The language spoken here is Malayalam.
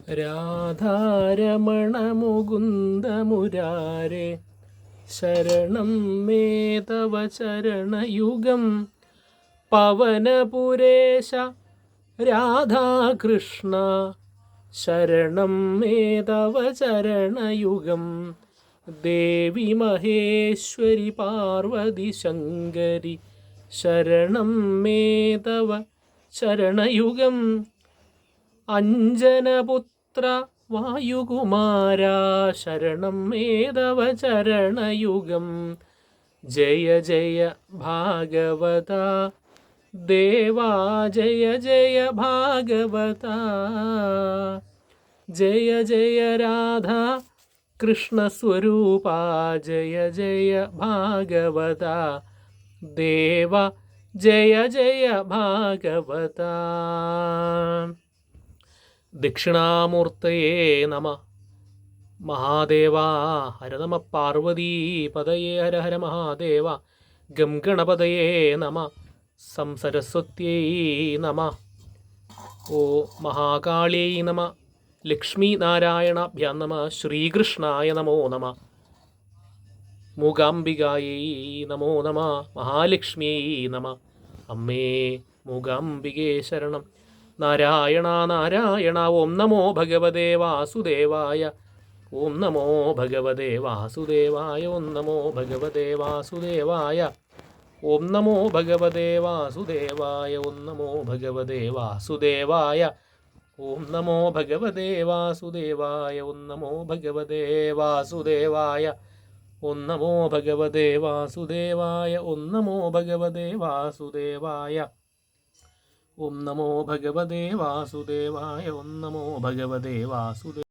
രാധാരമണ മുകുന്ദ മുരാരേ ശരണം മേ തവ ചരണയുഗം പവനപുരേശ രാധാകൃഷ്ണ ശരണം മേ തവ ചരണയുഗം ദേവി മഹേശ്വരി പാർവതി ശങ്കരി ശരണം മേ തവ ചരണയുഗം അഞ്ജനപുത്ര വായുകുമാരാ ശരണം മേ തവ ചരണയുഗം ജയ ജയ ഭാഗവത ദേവാ ജയ ജയ ഭാഗവത ജയ ജയ രാധാ കൃഷ്ണസ്വരൂപ ജയ ജയ ഭാഗവത ദേവ ജയ ജയ ഭാഗവത. ദക്ഷിണാമൂർത്തയേ നമ. മഹാദേവ ഹര നമ. പാർവതീപതയേ ഹര ഹര മഹാദേവ. ഗം ഗണപതയേ നമ. സംസരസ്വത്യൈ നമ. ഓ മഹാകാളിയൈ നമ. ലക്ഷ്മീ നാരായണാഭ്യാം നമ. ശ്രീകൃഷ്ണായ നമോ നമ. മൂകാംബികായൈ നമോ നമ. മഹാലക്ഷ്മിയൈ നമ. അമ്മേ മൂകാംബികേ ശരണം. നാരായണ നാരായണ. ഓം നമോ ഭഗവതേ വാസുദേവായ. ഓം നമോ ഭഗവതേ വാസുദേവായ. ഓം നമോ ഭഗവതേ വാസുദേവായ. ഓം നമോ ഭഗവതേ വാസുദേവായ. ഓം നമോ ഭഗവതേ വാസുദേവായ. ഓം നമോ ഭഗവതേ വാസുദേവായ. ഓം നമോ ഭഗവതേ വാസുദേവായ. ഓം നമോ ഭഗവതേ വാസുദേവായ. ഓം നമോ ഭഗവതേ വാസുദേവായ. ഓം നമോ ഭഗവതേ വാസുദേവായ. ഓം നമോ ഭഗവതേ വാസുദേവായ.